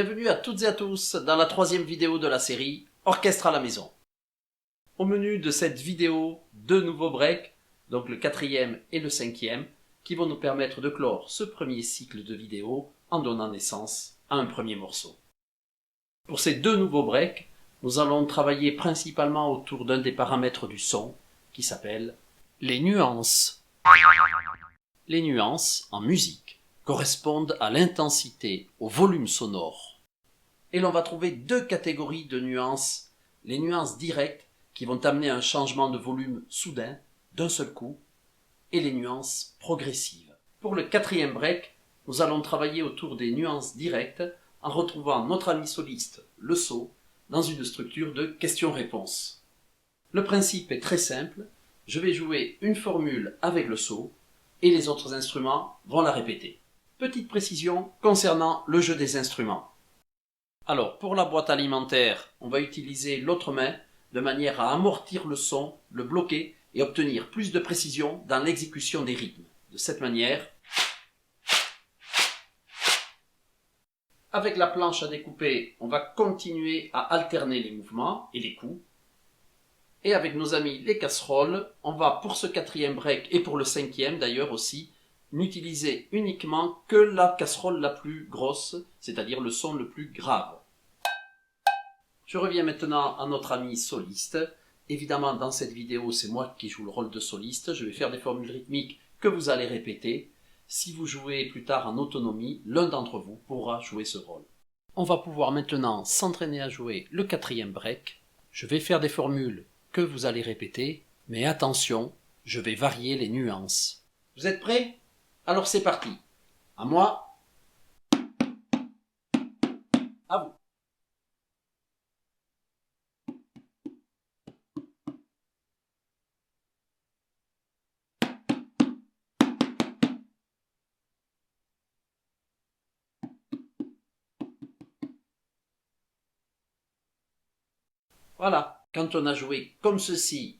Bienvenue à toutes et à tous dans la troisième vidéo de la série Orchestre à la maison. Au menu de cette vidéo, deux nouveaux breaks, donc le quatrième et le cinquième, qui vont nous permettre de clore ce premier cycle de vidéos en donnant naissance à un premier morceau. Pour ces deux nouveaux breaks, nous allons travailler principalement autour d'un des paramètres du son qui s'appelle les nuances. Les nuances, en musique, correspondent à l'intensité, au volume sonore. Et l'on va trouver deux catégories de nuances. Les nuances directes, qui vont amener un changement de volume soudain, d'un seul coup, et les nuances progressives. Pour le quatrième break, nous allons travailler autour des nuances directes en retrouvant notre ami soliste, le saut, dans une structure de questions-réponses. Le principe est très simple, je vais jouer une formule avec le saut, et les autres instruments vont la répéter. Petite précision concernant le jeu des instruments. Alors, pour la boîte alimentaire, on va utiliser l'autre main de manière à amortir le son, le bloquer et obtenir plus de précision dans l'exécution des rythmes. De cette manière, avec la planche à découper, on va continuer à alterner les mouvements et les coups. Et avec nos amis les casseroles, on va pour ce quatrième break et pour le cinquième d'ailleurs aussi, n'utiliser uniquement que la casserole la plus grosse, c'est-à-dire le son le plus grave. Je reviens maintenant à notre ami soliste. Évidemment, dans cette vidéo, c'est moi qui joue le rôle de soliste. Je vais faire des formules rythmiques que vous allez répéter. Si vous jouez plus tard en autonomie, l'un d'entre vous pourra jouer ce rôle. On va pouvoir maintenant s'entraîner à jouer le quatrième break. Je vais faire des formules que vous allez répéter, mais attention, je vais varier les nuances. Vous êtes prêts ? Alors c'est parti. À moi. À vous. Voilà. Quand on a joué comme ceci,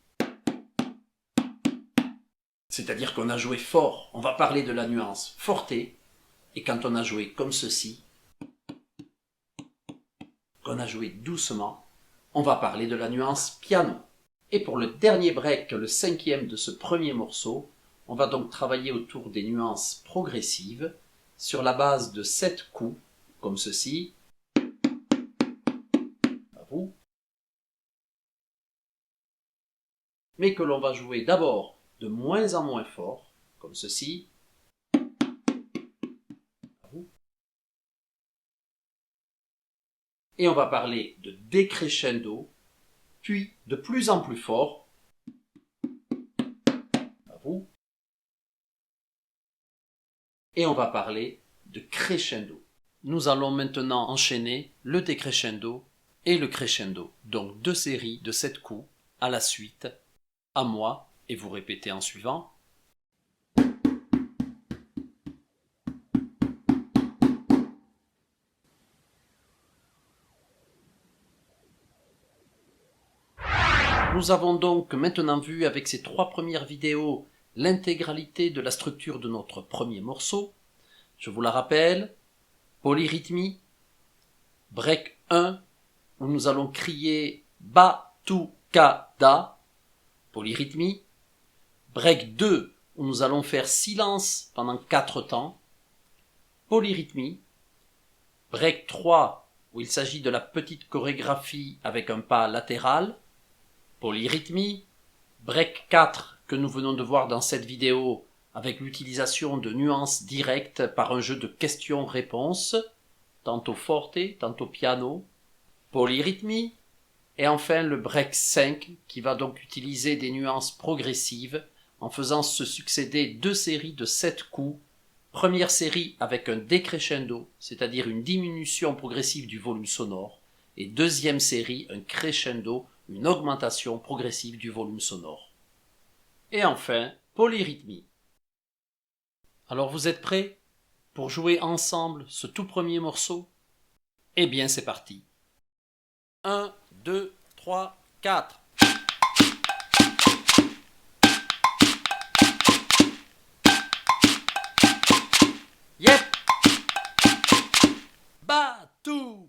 c'est-à-dire qu'on a joué fort, on va parler de la nuance forte, et quand on a joué comme ceci, qu'on a joué doucement, on va parler de la nuance piano. Et pour le dernier break, le cinquième de ce premier morceau, on va donc travailler autour des nuances progressives sur la base de 7 coups, comme ceci. À vous. Mais que l'on va jouer d'abord de moins en moins fort, comme ceci. À vous. Et on va parler de décrescendo, puis de plus en plus fort. À vous. Et on va parler de crescendo. Nous allons maintenant enchaîner le décrescendo et le crescendo. Donc deux séries de 7 coups à la suite. À moi, et vous répétez en suivant. Nous avons donc maintenant vu avec ces 3 premières vidéos l'intégralité de la structure de notre premier morceau. Je vous la rappelle, polyrythmie, break 1, où nous allons crier Batucada, polyrythmie, break 2, où nous allons faire silence pendant 4 temps, polyrythmie, break 3, où il s'agit de la petite chorégraphie avec un pas latéral, polyrythmie, break 4 que nous venons de voir dans cette vidéo avec l'utilisation de nuances directes par un jeu de questions-réponses, tantôt forte, tantôt piano, polyrythmie, et enfin le break 5 qui va donc utiliser des nuances progressives en faisant se succéder 2 séries de 7 coups, première série avec un décrescendo, c'est-à-dire une diminution progressive du volume sonore, et deuxième série un crescendo, une augmentation progressive du volume sonore. Et enfin, polyrythmie. Alors vous êtes prêts pour jouer ensemble ce tout premier morceau ? Eh bien c'est parti. 1, 2, 3, 4. Yep. Batou.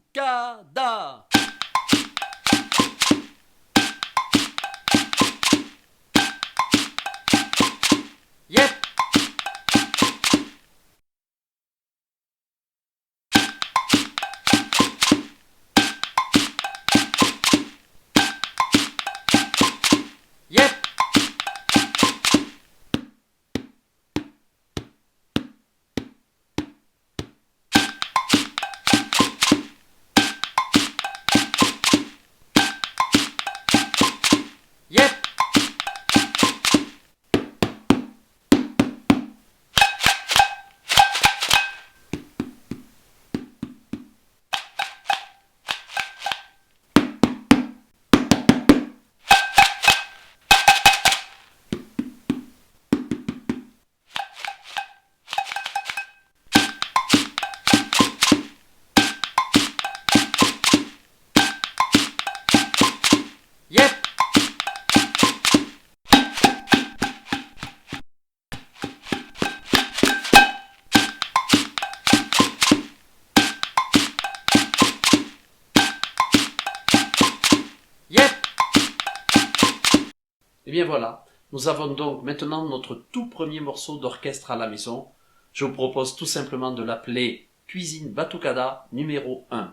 bien voilà, nous avons donc maintenant notre tout premier morceau d'orchestre à la maison. Je vous propose tout simplement de l'appeler Cuisine Batucada numéro 1.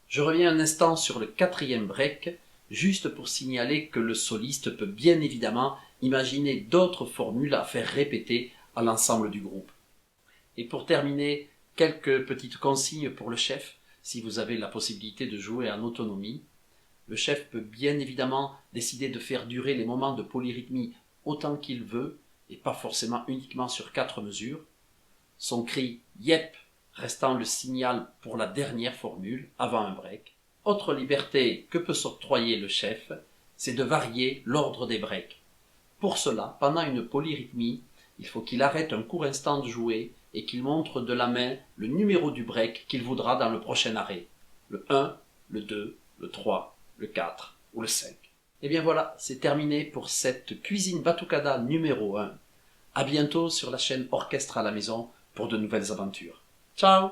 Je reviens un instant sur le 4e break, juste pour signaler que le soliste peut bien évidemment imaginer d'autres formules à faire répéter à l'ensemble du groupe. Et pour terminer, quelques petites consignes pour le chef, si vous avez la possibilité de jouer en autonomie. Le chef peut bien évidemment décider de faire durer les moments de polyrythmie autant qu'il veut, et pas forcément uniquement sur 4 mesures. Son cri « Yep » restant le signal pour la dernière formule, avant un break. Autre liberté que peut s'octroyer le chef, c'est de varier l'ordre des breaks. Pour cela, pendant une polyrythmie, il faut qu'il arrête un court instant de jouer et qu'il montre de la main le numéro du break qu'il voudra dans le prochain arrêt. Le 1, le 2, le 3, le 4 ou le 5. Et bien voilà, c'est terminé pour cette Cuisine Batucada numéro 1. À bientôt sur la chaîne Orchestre à la maison pour de nouvelles aventures. Ciao!